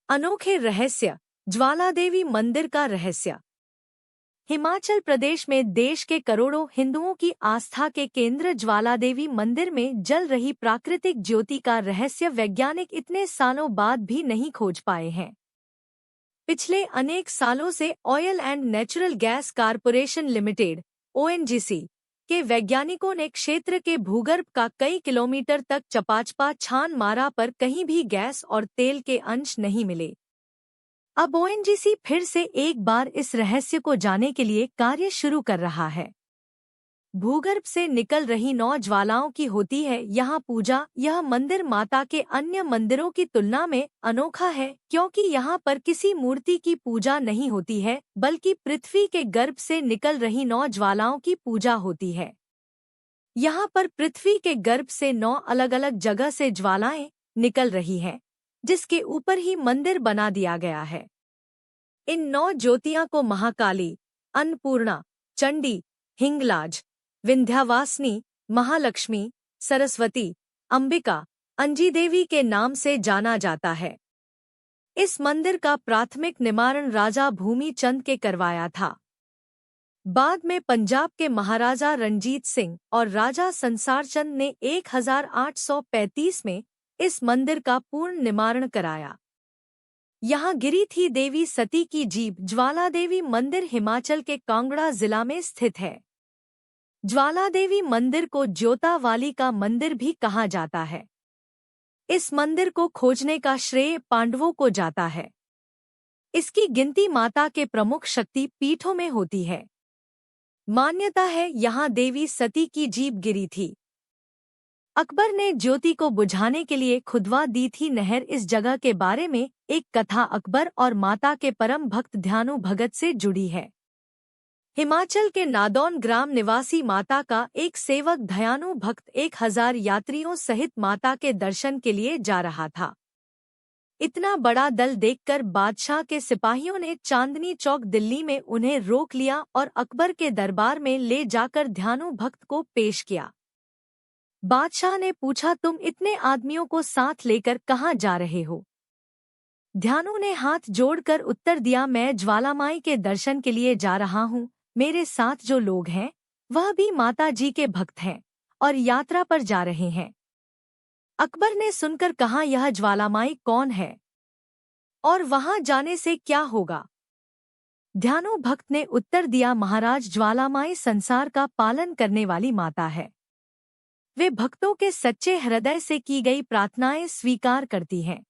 अनोखे रहस्य, ज्वालादेवी मंदिर का रहस्य। हिमाचल प्रदेश में देश के करोड़ों हिंदुओं की आस्था के केंद्र ज्वालादेवी मंदिर में जल रही प्राकृतिक ज्योति का रहस्य वैज्ञानिक इतने सालों बाद भी नहीं खोज पाए हैं। पिछले अनेक सालों से oil and natural gas corporation limited (ONGC) के वैज्ञानिकों ने क्षेत्र के भूगर्भ का कई किलोमीटर तक चपाचपा छान मारा पर कहीं भी गैस और तेल के अंश नहीं मिले। अब ONGC फिर से एक बार इस रहस्य को जानने के लिए कार्य शुरू कर रहा है। भूगर्भ से निकल रही 9 ज्वालाओं की होती है यहाँ पूजा। यह मंदिर माता के अन्य मंदिरों की तुलना में अनोखा है क्योंकि यहाँ पर किसी मूर्ति की पूजा नहीं होती है बल्कि पृथ्वी के गर्भ से निकल रही 9 ज्वालाओं की पूजा होती है। यहाँ पर पृथ्वी के गर्भ से 9 अलग अलग जगह से ज्वालाएं निकल रही हैं, जिसके ऊपर ही मंदिर बना दिया गया है। इन 9 ज्योतियां को महाकाली, अन्नपूर्णा, चंडी, हिंगलाज, विंध्यावासिनी, महालक्ष्मी, सरस्वती, अंबिका, अंजीदेवी के नाम से जाना जाता है। इस मंदिर का प्राथमिक निर्माण राजा भूमि चंद के करवाया था। बाद में पंजाब के महाराजा रणजीत सिंह और राजा संसार चंद ने 1835 में इस मंदिर का पूर्ण निर्माण कराया। यहाँ गिरी थी देवी सती की जीभ। ज्वालादेवी मंदिर हिमाचल के कांगड़ा जिला में स्थित है। ज्वालादेवी मंदिर को ज्योता वाली का मंदिर भी कहा जाता है। इस मंदिर को खोजने का श्रेय पांडवों को जाता है। इसकी गिनती माता के प्रमुख शक्ति पीठों में होती है। मान्यता है यहाँ देवी सती की जीभ गिरी थी। अकबर ने ज्योति को बुझाने के लिए खुदवा दी थी नहर। इस जगह के बारे में एक कथा अकबर और माता के परम भक्त ध्यानु भगत से जुड़ी है। हिमाचल के नादौन ग्राम निवासी माता का एक सेवक दयानु भक्त 1000 यात्रियों सहित माता के दर्शन के लिए जा रहा था। इतना बड़ा दल देखकर बादशाह के सिपाहियों ने चांदनी चौक दिल्ली में उन्हें रोक लिया और अकबर के दरबार में ले जाकर ध्यानु भक्त को पेश किया। बादशाह ने पूछा, तुम इतने आदमियों को साथ लेकर कहाँ जा रहे हो? ध्यानु ने हाथ जोड़कर उत्तर दिया, मैं ज्वालामाई के दर्शन के लिए जा रहा हूँ। मेरे साथ जो लोग हैं वह भी माता जी के भक्त हैं और यात्रा पर जा रहे हैं। अकबर ने सुनकर कहा, यह ज्वालामाई कौन है और वहां जाने से क्या होगा? ध्यानु भक्त ने उत्तर दिया, महाराज ज्वालामाई संसार का पालन करने वाली माता है। वे भक्तों के सच्चे हृदय से की गई प्रार्थनाएं स्वीकार करती हैं।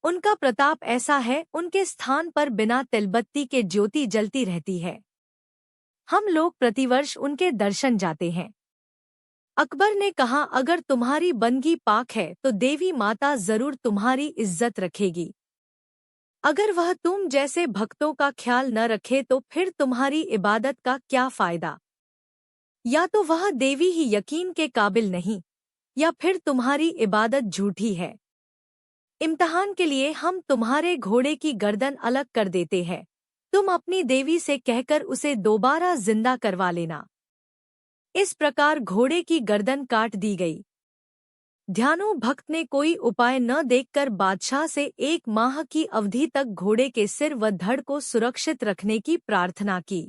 उनका प्रताप ऐसा है, उनके स्थान पर बिना तिलबत्ती के ज्योति जलती रहती है। हम लोग प्रतिवर्ष उनके दर्शन जाते हैं। अकबर ने कहा, अगर तुम्हारी बंदगी पाक है तो देवी माता जरूर तुम्हारी इज्जत रखेगी। अगर वह तुम जैसे भक्तों का ख्याल न रखे तो फिर तुम्हारी इबादत का क्या फायदा? या तो वह देवी ही यकीन के काबिल नहीं या फिर तुम्हारी इबादत झूठी है। इम्तिहान के लिए हम तुम्हारे घोड़े की गर्दन अलग कर देते हैं। तुम अपनी देवी से कहकर उसे दोबारा जिंदा करवा लेना। इस प्रकार घोड़े की गर्दन काट दी गई। ध्यानु भक्त ने कोई उपाय न देखकर बादशाह से 1 माह की अवधि तक घोड़े के सिर व धड़ को सुरक्षित रखने की प्रार्थना की।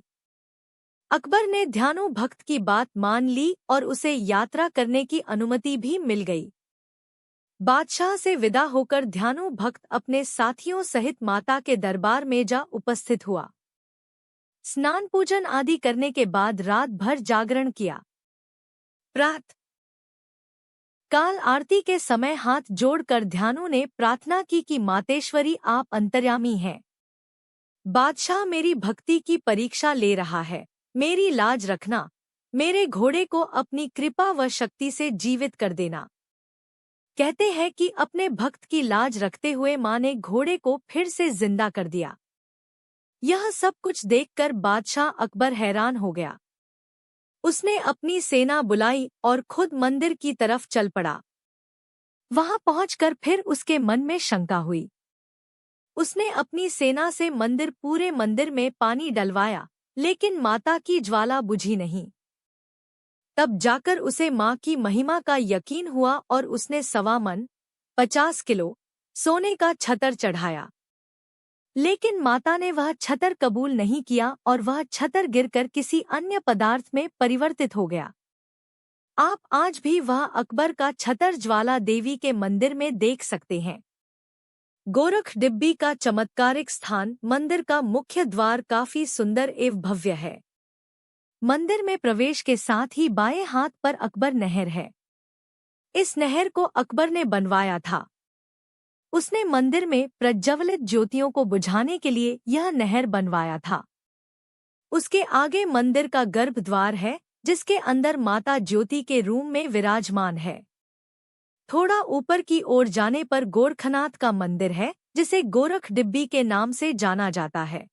अकबर ने ध्यानु भक्त की बात मान ली और उसे यात्रा करने की अनुमति भी मिल गई। बादशाह से विदा होकर ध्यानु भक्त अपने साथियों सहित माता के दरबार में जा उपस्थित हुआ। स्नान पूजन आदि करने के बाद रात भर जागरण किया। प्रातः काल आरती के समय हाथ जोड़कर ध्यानु ने प्रार्थना की कि मातेश्वरी आप अंतर्यामी हैं। बादशाह मेरी भक्ति की परीक्षा ले रहा है, मेरी लाज रखना। मेरे घोड़े को अपनी कृपा व शक्ति से जीवित कर देना। कहते हैं कि अपने भक्त की लाज रखते हुए मां ने घोड़े को फिर से जिंदा कर दिया। यह सब कुछ देखकर बादशाह अकबर हैरान हो गया। उसने अपनी सेना बुलाई और खुद मंदिर की तरफ चल पड़ा। वहां पहुंचकर फिर उसके मन में शंका हुई। उसने अपनी सेना से पूरे मंदिर में पानी डलवाया, लेकिन माता की ज्वाला बुझी नहीं। तब जाकर उसे मां की महिमा का यकीन हुआ और उसने 1.25 मन 50 किलो सोने का छतर चढ़ाया। लेकिन माता ने वह छतर कबूल नहीं किया और वह छतर गिरकर किसी अन्य पदार्थ में परिवर्तित हो गया। आप आज भी वह अकबर का छतर ज्वाला देवी के मंदिर में देख सकते हैं। गोरख डिब्बी का चमत्कारिक स्थान। मंदिर का मुख्य द्वार काफी सुंदर एवं भव्य है। मंदिर में प्रवेश के साथ ही बाएं हाथ पर अकबर नहर है। इस नहर को अकबर ने बनवाया था। उसने मंदिर में प्रज्वलित ज्योतियों को बुझाने के लिए यह नहर बनवाया था। उसके आगे मंदिर का गर्भद्वार है, जिसके अंदर माता ज्योति के रूम में विराजमान है। थोड़ा ऊपर की ओर जाने पर गोरखनाथ का मंदिर है, जिसे गोरख डिब्बी के नाम से जाना जाता है।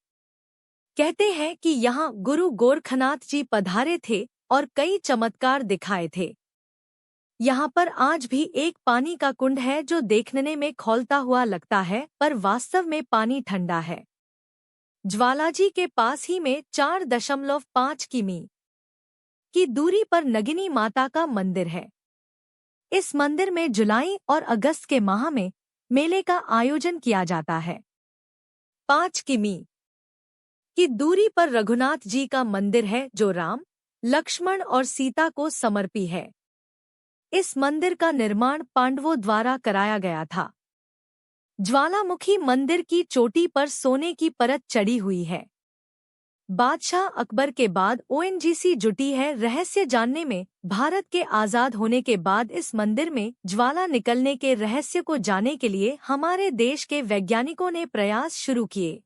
कहते हैं कि यहाँ गुरु गोरखनाथ जी पधारे थे और कई चमत्कार दिखाए थे। यहाँ पर आज भी एक पानी का कुंड है जो देखने में खौलता हुआ लगता है, पर वास्तव में पानी ठंडा है। ज्वालाजी के पास ही में 4.5 किमी की दूरी पर नगिनी माता का मंदिर है। इस मंदिर में जुलाई और अगस्त के माह में मेले का आयोजन किया जाता है। 5 किमी की दूरी पर रघुनाथ जी का मंदिर है, जो राम, लक्ष्मण और सीता को समर्पित है। इस मंदिर का निर्माण पांडवों द्वारा कराया गया था। ज्वालामुखी मंदिर की चोटी पर सोने की परत चढ़ी हुई है। बादशाह अकबर के बाद ओएनजीसी जुटी है रहस्य जानने में। भारत के आजाद होने के बाद इस मंदिर में ज्वाला निकलने के रहस्य को जानने के लिए हमारे देश के वैज्ञानिकों ने प्रयास शुरू किए।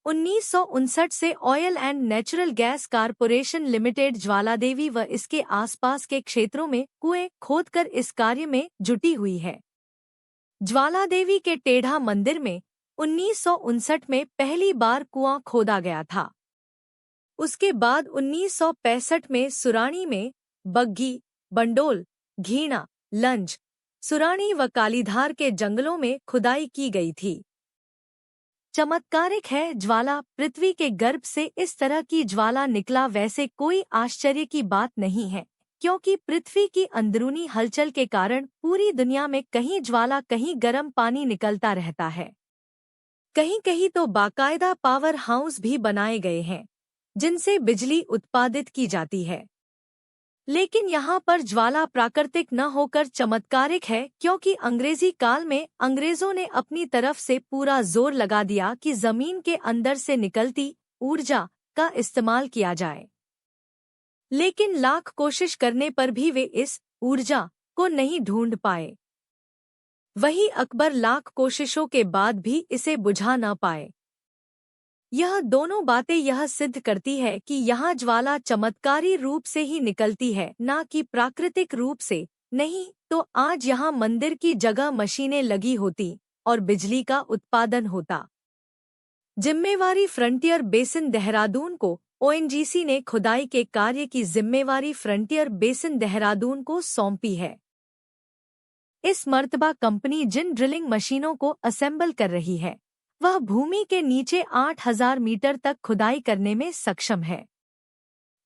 1959 से oil and natural gas corporation limited Jwaladevi व इसके आसपास के क्षेत्रों में कुएं खोदकर इस कार्य में जुटी हुई है। ज्वालादेवी के टेढ़ा मंदिर में 1959 में पहली बार कुआं खोदा गया था। उसके बाद 1965 में सुराणी में बग्गी, बंडोल, घीणा, लंज, सुराणी व कालीधार के जंगलों में खुदाई की गई थी। चमत्कारिक है, ज्वाला पृथ्वी के गर्भ से इस तरह की ज्वाला निकला। वैसे कोई आश्चर्य की बात नहीं है, क्योंकि पृथ्वी की अंदरूनी हलचल के कारण पूरी दुनिया में कहीं ज्वाला, कहीं गर्म पानी निकलता रहता है। कहीं कहीं तो बाकायदा पावर हाउस भी बनाए गए हैं, जिनसे बिजली उत्पादित की जाती है। लेकिन यहाँ पर ज्वाला प्राकृतिक न होकर चमत्कारिक है, क्योंकि अंग्रेजी काल में अंग्रेजों ने अपनी तरफ से पूरा जोर लगा दिया कि जमीन के अंदर से निकलती ऊर्जा का इस्तेमाल किया जाए। लेकिन लाख कोशिश करने पर भी वे इस ऊर्जा को नहीं ढूंढ पाए। वही अकबर लाख कोशिशों के बाद भी इसे बुझा न पाए। यह दोनों बातें यह सिद्ध करती है कि यहाँ ज्वाला चमत्कारी रूप से ही निकलती है, न कि प्राकृतिक रूप से। नहीं तो आज यहाँ मंदिर की जगह मशीनें लगी होती और बिजली का उत्पादन होता। जिम्मेवारी फ्रंटियर बेसिन देहरादून को ओएनजीसी ने खुदाई के कार्य की जिम्मेवारी फ्रंटियर बेसिन देहरादून को सौंपी है। इस मर्तबा कंपनी जिन ड्रिलिंग मशीनों को असेंबल कर रही है, वह भूमि के नीचे 8000 मीटर तक खुदाई करने में सक्षम है।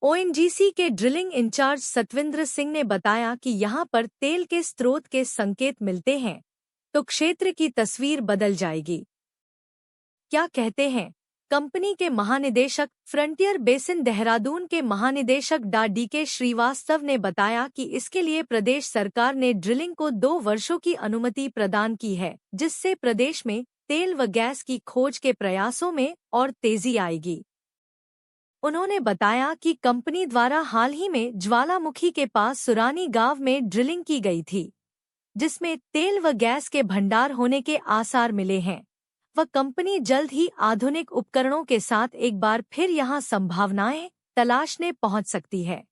ओएनजीसी के ड्रिलिंग इंचार्ज सतविंद्र सिंह ने बताया कि यहाँ पर तेल के स्रोत के संकेत मिलते हैं तो क्षेत्र की तस्वीर बदल जाएगी। क्या कहते हैं कंपनी के महानिदेशक? फ्रंटियर बेसिन देहरादून के महानिदेशक डा DK श्रीवास्तव ने बताया कि इसके लिए प्रदेश सरकार ने ड्रिलिंग को 2 वर्षों की अनुमति प्रदान की है, जिससे प्रदेश में तेल व गैस की खोज के प्रयासों में और तेजी आएगी। उन्होंने बताया कि कंपनी द्वारा हाल ही में ज्वालामुखी के पास सुरानी गांव में ड्रिलिंग की गई थी, जिसमें तेल व गैस के भंडार होने के आसार मिले हैं। वह कंपनी जल्द ही आधुनिक उपकरणों के साथ एक बार फिर यहां संभावनाएं तलाशने पहुंच सकती है।